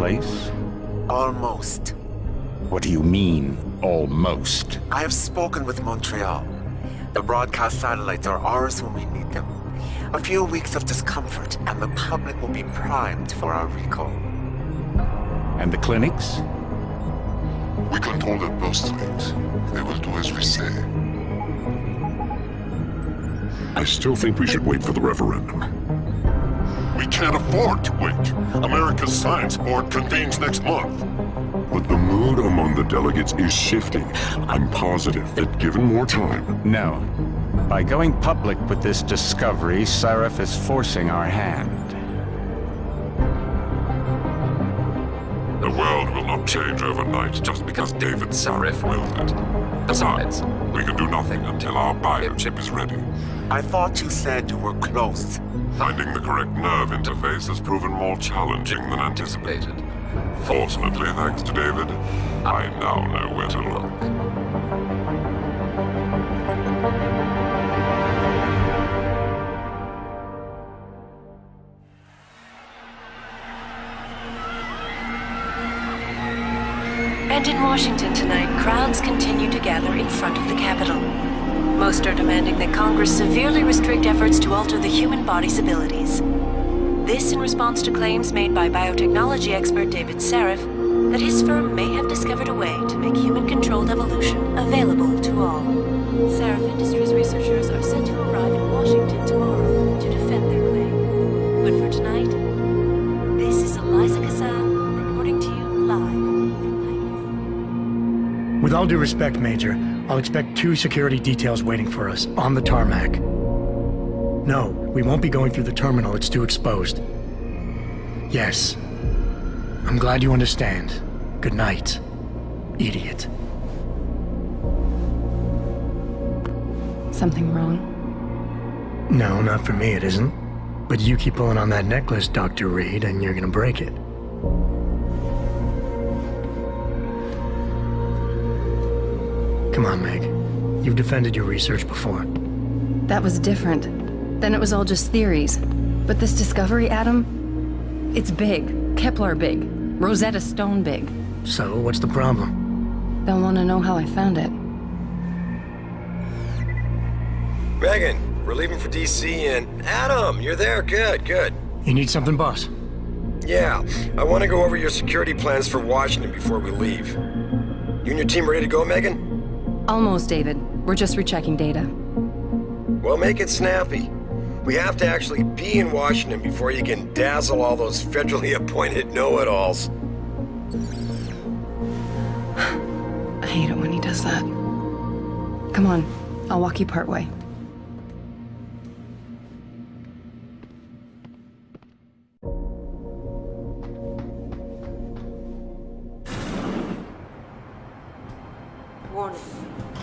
place? Almost. What do you mean, almost? I have spoken with Montreal. The broadcast satellites are ours when we need them. A few weeks of discomfort, and the public will be primed for our recall. And the clinics? We control the birth rate. They will do as we say. I still think we should wait for the referendum. We can't afford to wait. America's Science Board convenes next month. But the mood among the delegates is shifting. I'm positive that given more time... No. By going public with this discovery, Sarif is forcing our hand. The world will not change overnight just because David Sarif wills it. Besides, we can do nothing until our biochip is ready. I thought you said you were close. Finding the correct nerve interface has proven more challenging than anticipated. Fortunately, thanks to David, I now know where to look. And in Washington tonight, crowds continue to gather in front of the Capitol. Most are demanding that Congress severely restrict efforts to alter the human body's abilities. This in response to claims made by biotechnology expert David Sarif that his firm may have discovered a way to make human-controlled evolution available to all. Sarif Industries researchers are set to arrive in Washington tomorrow to defend their claim. But for tonight, this is Eliza Kassan reporting to you live. With all due respect, Major, I'll expect 2 security details waiting for us on the tarmac. No, we won't be going through the terminal. It's too exposed. Yes. I'm glad you understand. Good night, idiot. Something wrong? No, not for me it isn't. But you keep pulling on that necklace, Dr. Reed, and you're gonna break it. Come on, Meg. You've defended your research before. That was different. Then it was all just theories. But this discovery, Adam, it's big. Kepler big. Rosetta Stone big. So, what's the problem? They'll want to know how I found it. Megan, we're leaving for DC and... Adam, you're there. Good, good. You need something, boss? Yeah, I want to go over your security plans for Washington before we leave. You and your team ready to go, Megan? Almost, David. We're just rechecking data. Well, make it snappy. We have to actually be in Washington before you can dazzle all those federally appointed know-it-alls. I hate it when he does that. Come on, I'll walk you part way. Warning.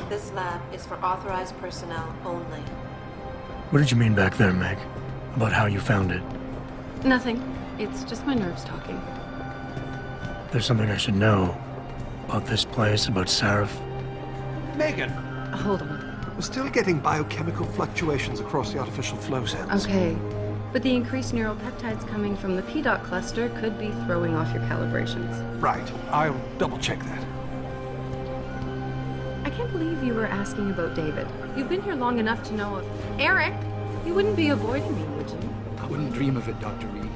This lab is for authorized personnel only. What did you mean back there, Meg? About how you found it? Nothing. It's just my nerves talking. There's something I should know. About this place, about Sarif. Megan! Hold on. We're still getting biochemical fluctuations across the artificial flow cells. Okay. But the increased neural peptides coming from the P-dot cluster could be throwing off your calibrations. Right. I'll double-check that. I can't believe you were asking about David. You've been here long enough to know... Eric! You wouldn't be avoiding me, would you? I wouldn't dream of it, Dr. Reed.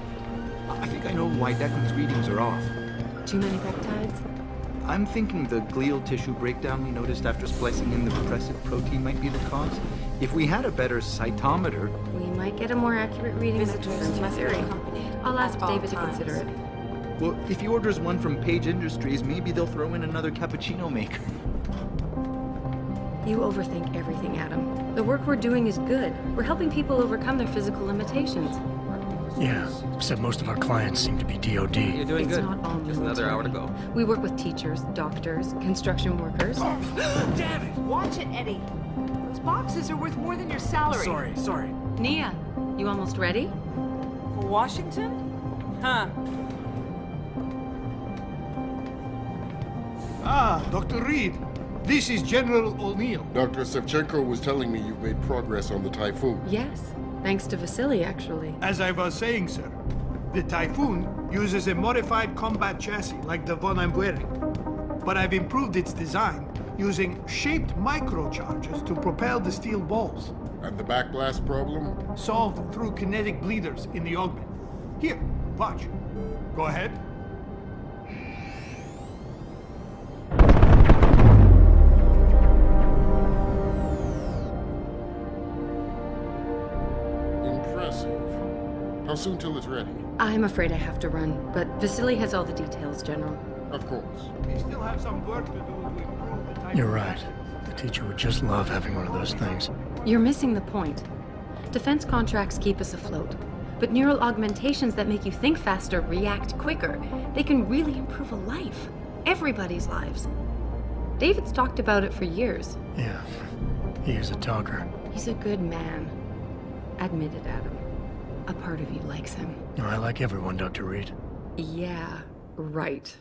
I think I know why Declan's readings are off. Too many peptides? I'm thinking the glial tissue breakdown we noticed after splicing in the repressive protein might be the cause. If we had a better cytometer... We might get a more accurate reading Visitors must be accompanied. I'll ask at all David to times. consider it. Well, if he orders one from Page Industries, maybe they'll throw in another cappuccino maker. You overthink everything, Adam. The work we're doing is good. We're helping people overcome their physical limitations. Yeah, except most of our clients seem to be DOD. You're doing It's good. not all Just another hour to go. We work with teachers, doctors, construction workers. Damn it! Watch it, Eddie. Those boxes are worth more than your salary. Sorry. Nia, you almost ready? For Washington? Huh. Ah, Dr. Reed. This is General O'Neill. Dr. Sevchenko was telling me you've made progress on the Typhoon. Yes, thanks to Vasily, actually. As I was saying, sir, The Typhoon uses a modified combat chassis like the one I'm wearing. But I've improved its design using shaped microcharges to propel the steel balls. And the backblast problem? Solved through kinetic bleeders in the augment. Here, watch. Go ahead. Impressive. How soon till it's ready? I'm afraid I have to run, but Vasily has all the details, General. Of course. We still have some work to do to improve the type. You're right. The teacher would just love having one of those things. You're missing the point. Defense contracts keep us afloat, but neural augmentations that make you think faster, react quicker, they can really improve a life. Everybody's lives. David's talked about it for years. Yeah, he is a talker. He's a good man. Admit it, Adam. A part of you likes him. I like everyone, Dr. Reed. Yeah, right.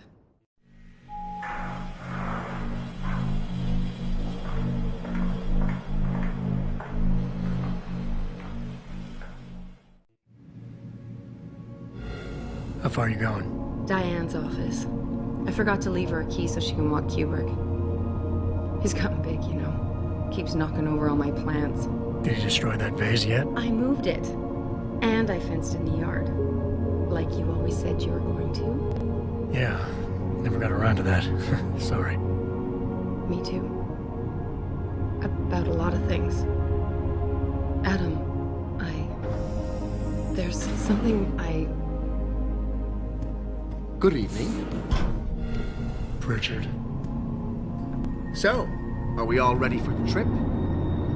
How far are you going? Diane's office. I forgot to leave her a key so she can walk Kubrick. He's gotten big, you know. Keeps knocking over all my plants. Did you destroy that vase yet? I moved it. And I fenced in the yard. Like you always said you were going to. Yeah, never got around to that. Sorry. Me too. About a lot of things. Adam, there's something I... Good evening. Pritchard. So, are we all ready for the trip?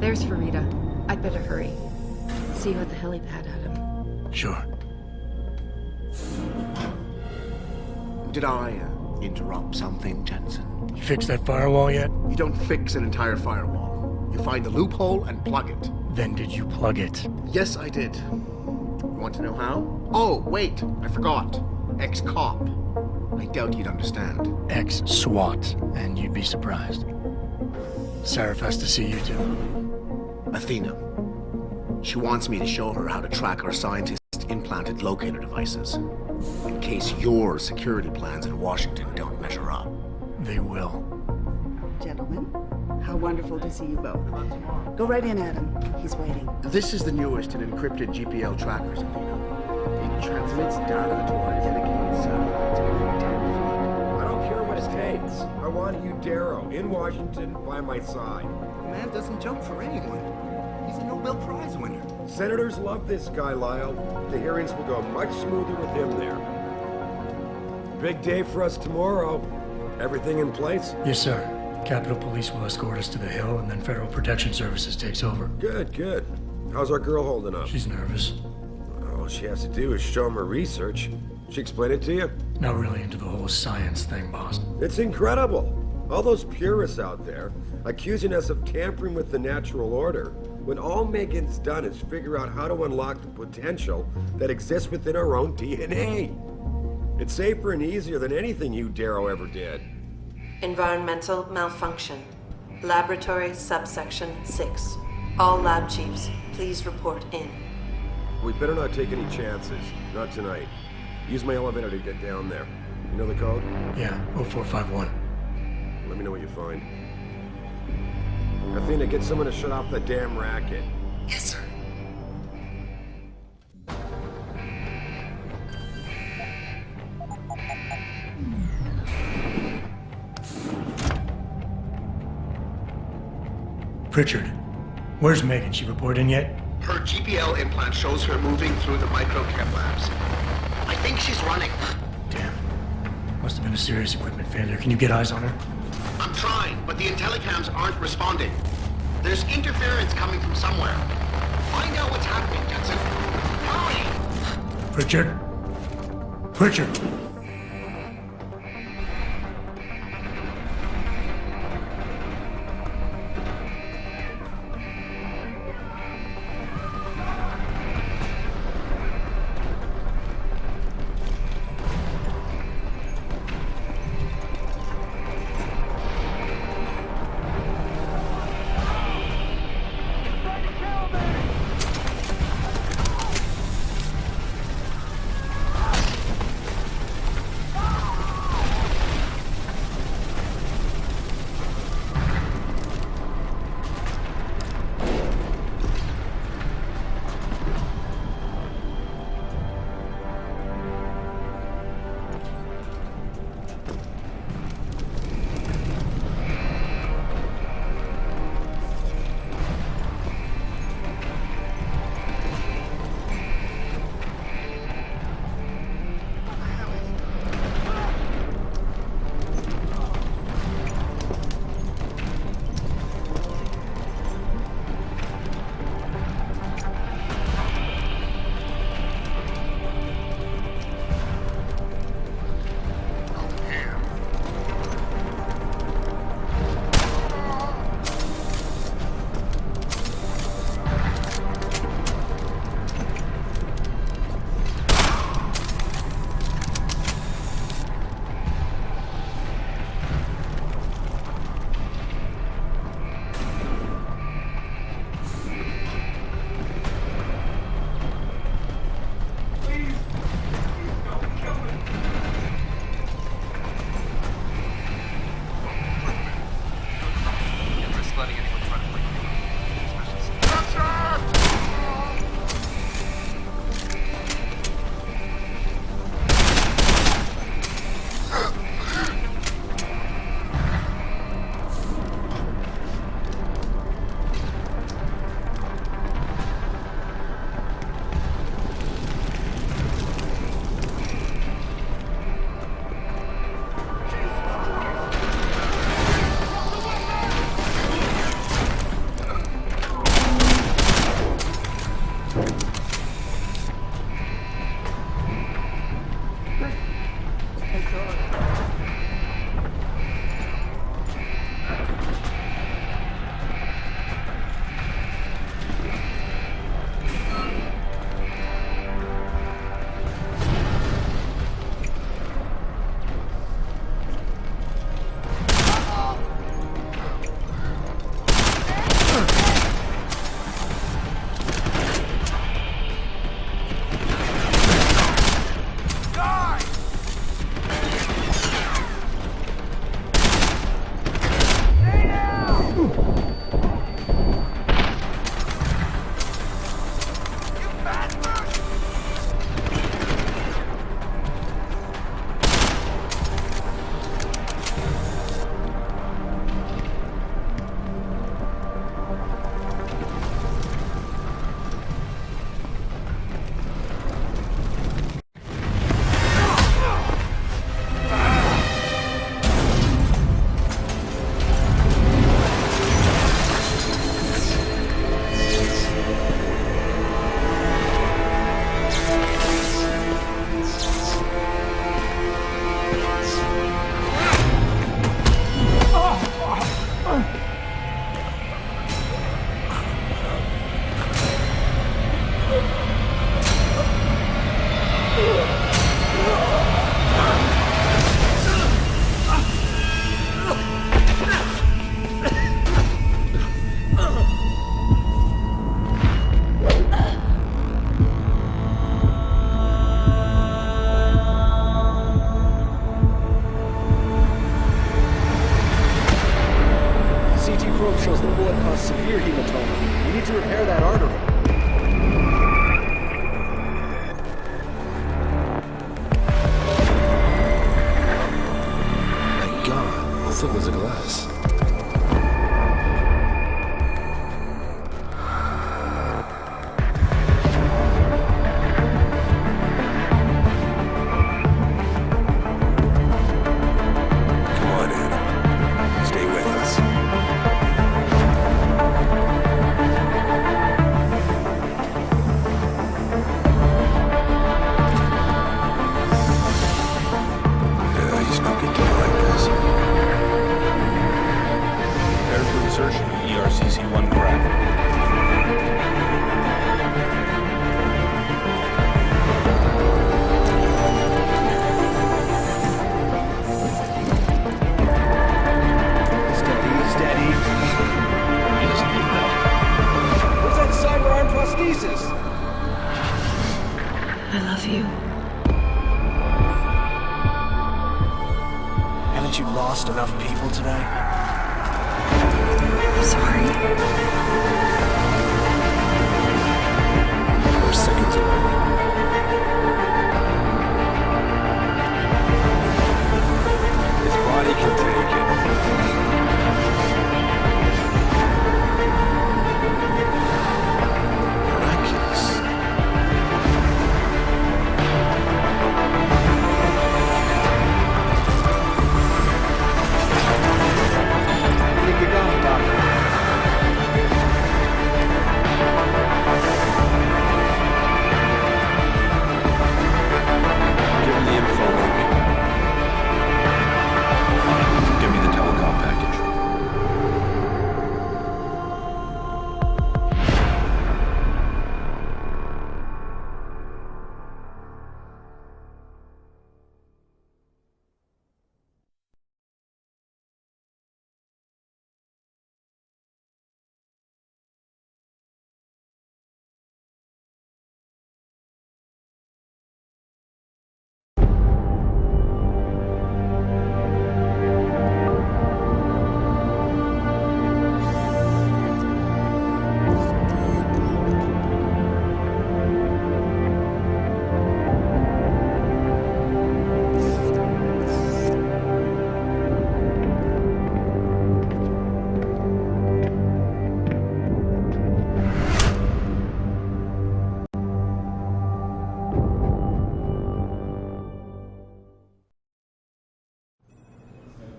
There's Farida. I'd better hurry. See you at the helipad, Adam. Sure. Did I interrupt something, Jensen? You fixed that firewall yet? You don't fix an entire firewall. You find the loophole and plug it. Then did you plug it? Yes, I did. You want to know how? Oh, wait, I forgot. Ex-cop. I doubt you'd understand. Ex-SWAT, and you'd be surprised. Seraph has to see you too. Athena. She wants me to show her how to track our scientist-implanted locator devices. In case your security plans in Washington don't measure up. They will. Gentlemen, how wonderful to see you both. Go right in, Adam. He's waiting. This is the newest in encrypted GPL trackers, Athena. It transmits data to our dedicated satellites every 10 feet. I don't care what it takes. I want you, Darrow, in Washington, by my side. The man doesn't jump for anyone. He's a Nobel Prize winner. Senators love this guy, Lyle. The hearings will go much smoother with him there. Big day for us tomorrow. Everything in place? Yes, sir. Capitol Police will escort us to the Hill, and then Federal Protection Services takes over. Good, good. How's our girl holding up? She's nervous. All she has to do is show him her research. She explain it to you? Not really into the whole science thing, boss. It's incredible. All those purists out there accusing us of tampering with the natural order, when all Megan's done is figure out how to unlock the potential that exists within our own DNA. It's safer and easier than anything you, Darrow, ever did. Environmental malfunction. Laboratory subsection 6. All lab chiefs, please report in. We better not take any chances. Not tonight. Use my elevator to get down there. You know the code? Yeah, 0451. Let me know what you find. Athena, get someone to shut off the damn racket. Yes, sir. Pritchard, where's Megan? She report in yet? Her GPL implant shows her moving through the microchem labs. I think she's running. Damn. Must have been a serious equipment failure. Can you get eyes on her? I'm trying, but the intellicams aren't responding. There's interference coming from somewhere. Find out what's happening, Jensen. Hurry! Pritchard? Pritchard! caused severe hematoma. We need to repair that artery. My God, how thick was the glass?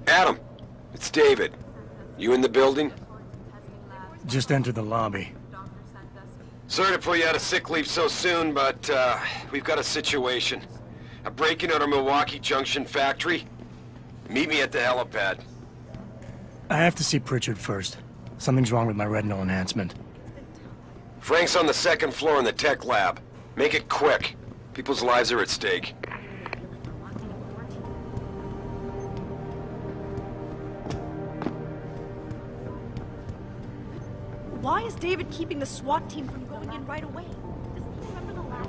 Adam, it's David. You in the building? Just entered the lobby. Sorry to pull you out of sick leave so soon, but we've got a situation. A break-in at our Milwaukee Junction factory. Meet me at the helipad. I have to see Pritchard first. Something's wrong with my retinal enhancement. Frank's on the second floor in the tech lab. Make it quick. People's lives are at stake. Why is David keeping the SWAT team from going in right away? Doesn't he remember the last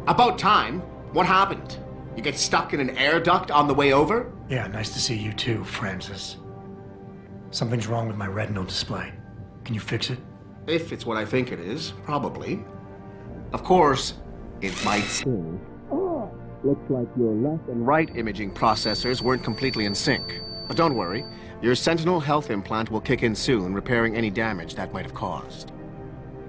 About time. What happened? You get stuck in an air duct on the way over? Yeah, nice to see you too, Francis. Something's wrong with my retinal display. Can you fix it? If it's what I think it is, probably. Of course, it might sting. Looks like your left and right imaging processors weren't completely in sync. But don't worry, your Sentinel health implant will kick in soon, repairing any damage that might have caused.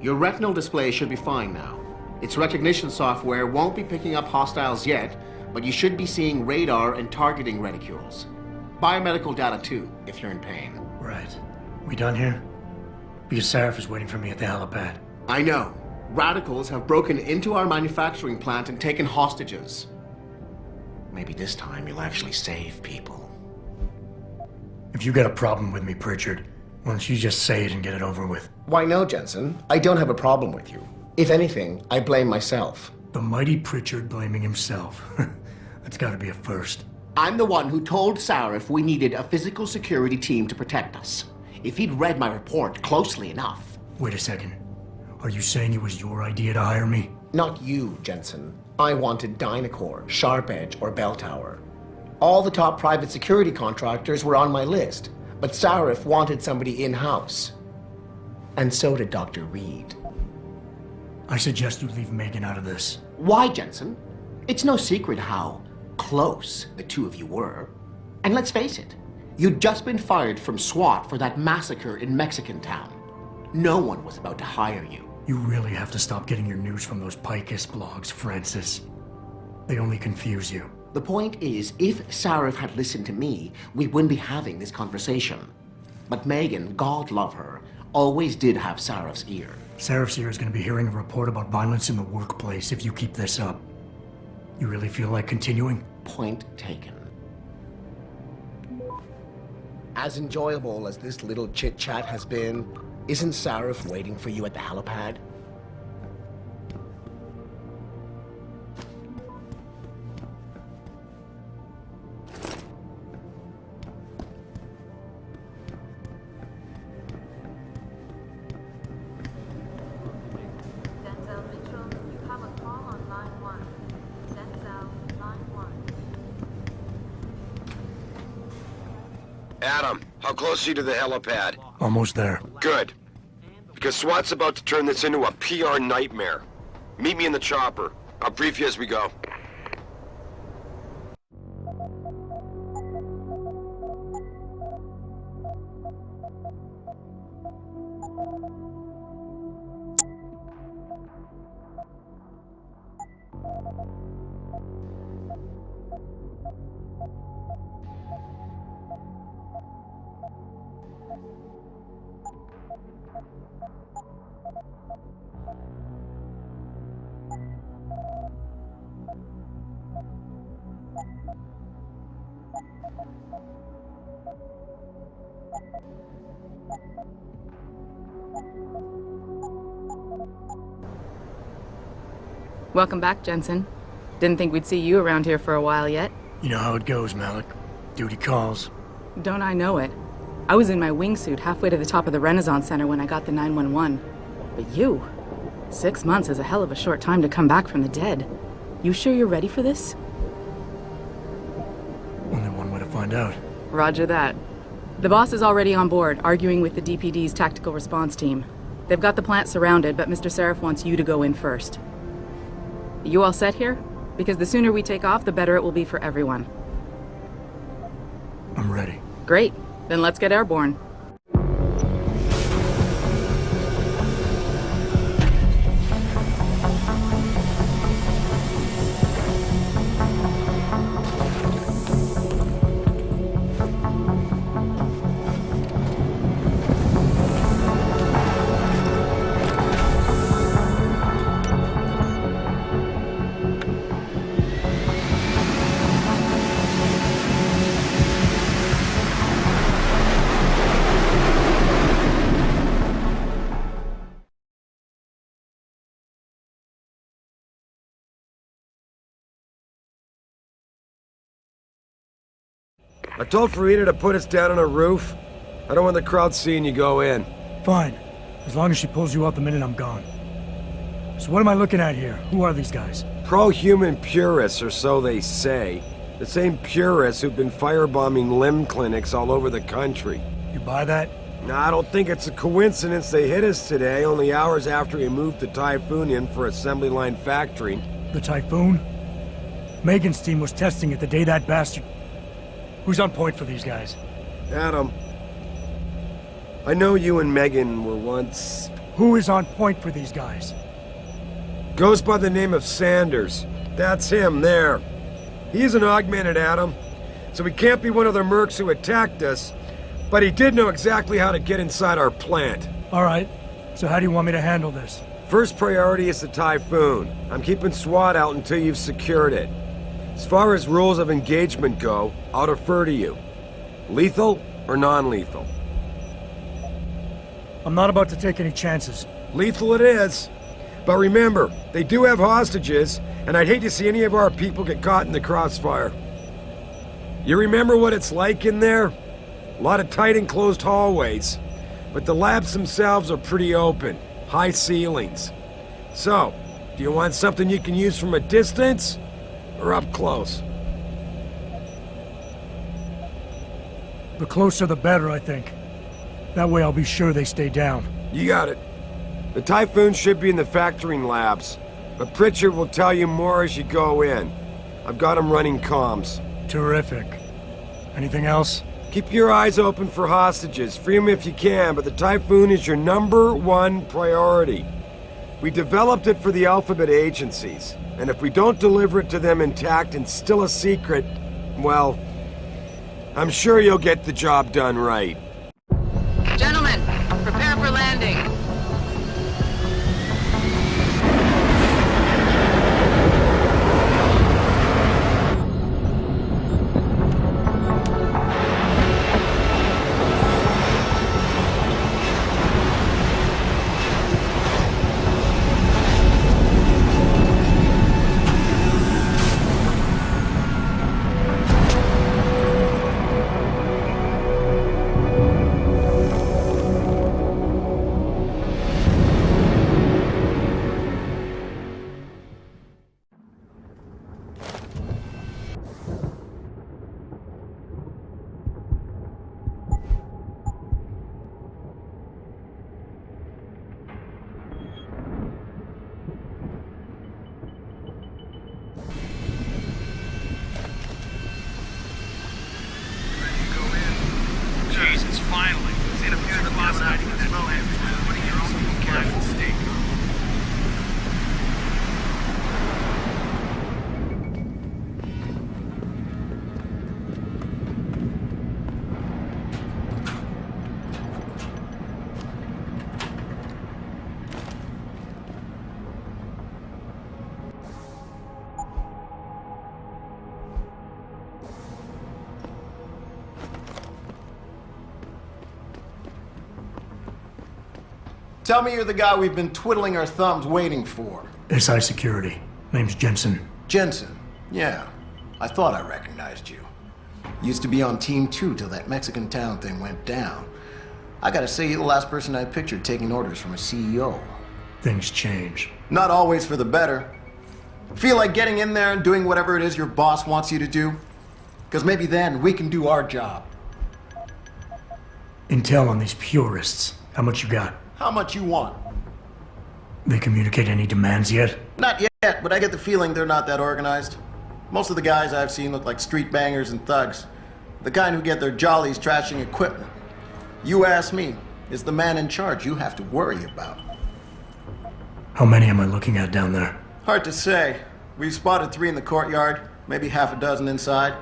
Your retinal display should be fine now. Its recognition software won't be picking up hostiles yet, but you should be seeing radar and targeting reticules. Biomedical data too, if you're in pain. Right. We done here? Because Sarif is waiting for me at the helipad. I know. Radicals have broken into our manufacturing plant and taken hostages. Maybe this time you'll actually save people. If you got a problem with me, Pritchard, why don't you just say it and get it over with? Why no, Jensen. I don't have a problem with you. If anything, I blame myself. The mighty Pritchard blaming himself. That's gotta be a first. I'm the one who told Sarif we needed a physical security team to protect us. If he'd read my report closely enough... Wait a second. Are you saying it was your idea to hire me? Not you, Jensen. I wanted Dynacor, Sharp Edge, or Bell Tower. All the top private security contractors were on my list, but Sarif wanted somebody in-house. And so did Dr. Reed. I suggest you leave Megan out of this. Why, Jensen? It's no secret how close the two of you were. And let's face it, you'd just been fired from SWAT for that massacre in Mexican town. No one was about to hire you. You really have to stop getting your news from those Picus blogs, Francis. They only confuse you. The point is, if Sarif had listened to me, we wouldn't be having this conversation. But Megan, God love her, always did have Sarif's ear. Sarif's ear is going to be hearing a report about violence in the workplace if you keep this up. You really feel like continuing? Point taken. As enjoyable as this little chit-chat has been, isn't Sarif waiting for you at the helipad? Adam, how close are you to the helipad? Almost there. Good. Because SWAT's about to turn this into a PR nightmare. Meet me in the chopper. I'll brief you as we go. Welcome back, Jensen. Didn't think we'd see you around here for a while yet. You know how it goes, Malik. Duty calls. Don't I know it? I was in my wingsuit halfway to the top of the Renaissance Center when I got the 911. But you? 6 months is a hell of a short time to come back from the dead. You sure you're ready for this? Only one way to find out. Roger that. The boss is already on board, arguing with the DPD's tactical response team. They've got the plant surrounded, but Mr. Sarif wants you to go in first. You all set here? Because the sooner we take off, the better it will be for everyone. I'm ready. Great. Then let's get airborne. I told Farida to put us down on a roof. I don't want the crowd seeing you go in. Fine. As long as she pulls you out the minute I'm gone. So what am I looking at here? Who are these guys? Pro-human purists, or so they say. The same purists who've been firebombing limb clinics all over the country. You buy that? Nah, I don't think it's a coincidence they hit us today, only hours after we moved the Typhoon in for assembly line factory. The Typhoon? Megan's team was testing it the day that bastard... Who's on point for these guys? Adam. I know you and Megan were once... Who is on point for these guys? Goes by the name of Sanders. That's him, there. He's an augmented Adam, so he can't be one of the mercs who attacked us, but he did know exactly how to get inside our plant. All right. So how do you want me to handle this? First priority is the Typhoon. I'm keeping SWAT out until you've secured it. As far as rules of engagement go, I'll defer to you. Lethal or non-lethal? I'm not about to take any chances. Lethal it is. But remember, they do have hostages, and I'd hate to see any of our people get caught in the crossfire. You remember what it's like in there? A lot of tight enclosed hallways. But the labs themselves are pretty open. High ceilings. So, do you want something you can use from a distance? Or up close? The closer the better, I think. That way I'll be sure they stay down. You got it. The Typhoon should be in the factoring labs, but Pritchard will tell you more as you go in. I've got him running comms. Terrific. Anything else? Keep your eyes open for hostages. Free them if you can, but the Typhoon is your #1 priority. We developed it for the Alphabet agencies, and if we don't deliver it to them intact and still a secret, well, I'm sure you'll get the job done right. Gentlemen, prepare for landing. Jesus, finally. Seen a few of the boss hiding in that What are you also be careful, Steve? Tell me you're the guy we've been twiddling our thumbs waiting for. SI Security. Name's Jensen. Jensen. Yeah. I thought I recognized you. Used to be on Team 2 till that Mexican town thing went down. I gotta say, you're the last person I pictured taking orders from a CEO. Things change. Not always for the better. Feel like getting in there and doing whatever it is your boss wants you to do? Because maybe then we can do our job. Intel on these purists. How much you got? How much you want? They communicate any demands yet? Not yet, but I get the feeling they're not that organized. Most of the guys I've seen look like street bangers and thugs. The kind who get their jollies trashing equipment. You ask me, it's the man in charge you have to worry about. How many am I looking at down there? Hard to say. We've spotted 3 in the courtyard, maybe half a dozen inside.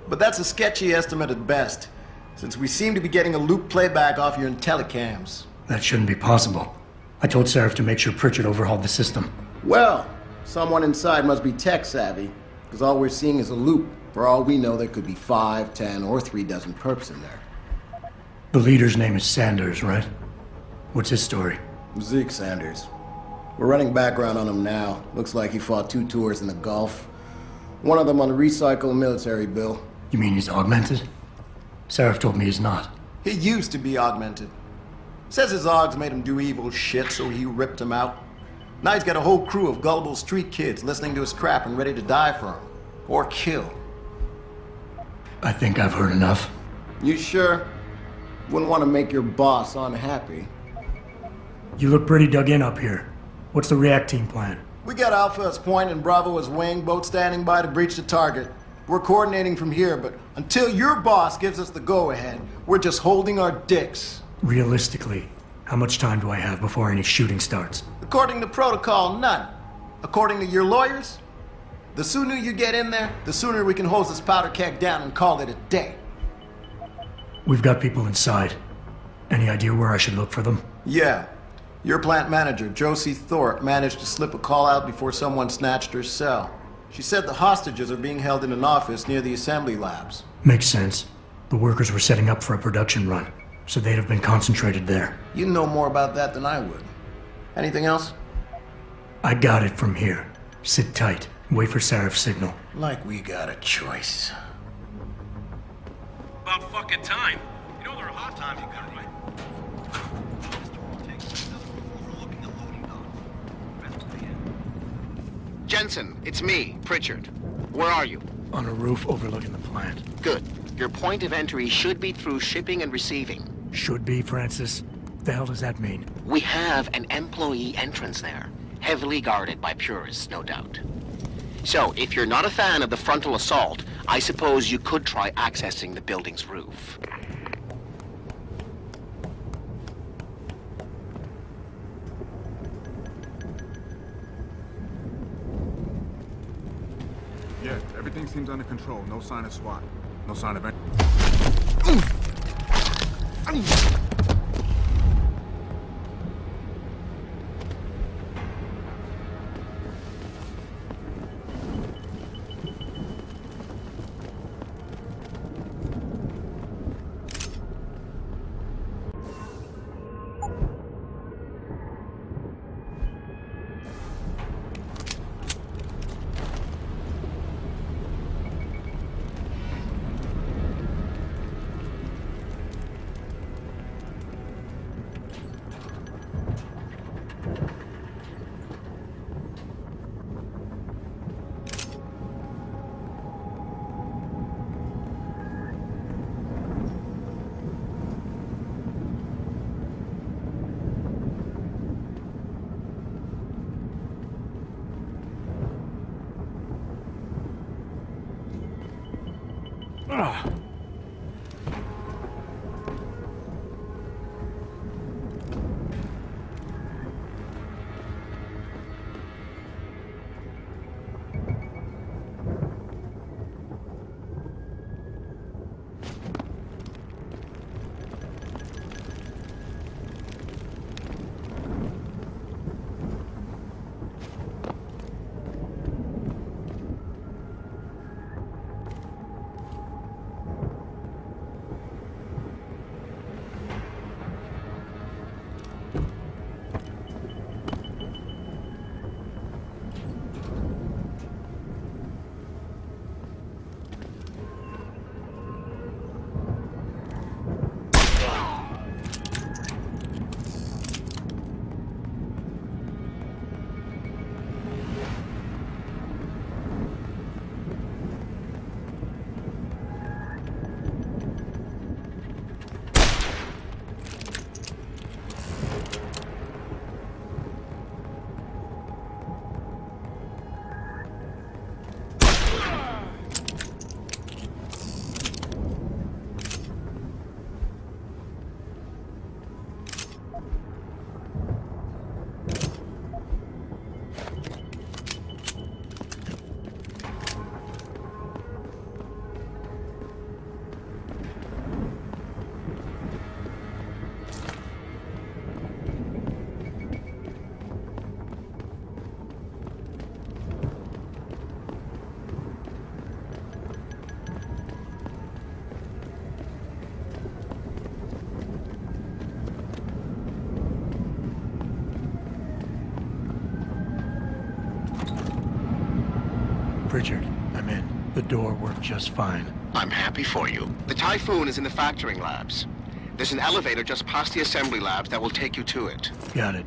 But that's a sketchy estimate at best, since we seem to be getting a loop playback off your IntelliCams. That shouldn't be possible. I told Seraph to make sure Pritchard overhauled the system. Well, someone inside must be tech savvy, because all we're seeing is a loop. For all we know, there could be 5, 10, or 3 dozen perps in there. The leader's name is Sanders, right? What's his story? Zeke Sanders. We're running background on him now. Looks like he fought 2 tours in the Gulf. One of them on a recycled military bill. You mean he's augmented? Seraph told me he's not. He used to be augmented. Says his Augs made him do evil shit, so he ripped him out. Now he's got a whole crew of gullible street kids listening to his crap and ready to die for him. Or kill. I think I've heard enough. You sure? Wouldn't want to make your boss unhappy. You look pretty dug in up here. What's the react team plan? We got Alpha as point and Bravo as wing, both standing by to breach the target. We're coordinating from here, but until your boss gives us the go-ahead, we're just holding our dicks. Realistically, how much time do I have before any shooting starts? According to protocol, none. According to your lawyers, the sooner you get in there, the sooner we can hose this powder keg down and call it a day. We've got people inside. Any idea where I should look for them? Yeah. Your plant manager, Josie Thorpe, managed to slip a call out before someone snatched her cell. She said the hostages are being held in an office near the assembly labs. Makes sense. The workers were setting up for a production run, so they'd have been concentrated there. You know more about that than I would. Anything else? I got it from here. Sit tight. Wait for Seraph's signal. Like we got a choice. About fucking time. You know there are hot times you got, right? Jensen, it's me, Pritchard. Where are you? On a roof overlooking the plant. Good. Your point of entry should be through shipping and receiving. Should be, Francis. The hell does that mean? We have an employee entrance there, heavily guarded by purists, no doubt. So, if you're not a fan of the frontal assault, I suppose you could try accessing the building's roof. Yeah, everything seems under control. No sign of SWAT. No sign of any... Richard, I'm in. The door worked just fine. I'm happy for you. The Typhoon is in the factoring labs. There's an elevator just past the assembly labs that will take you to it. Got it.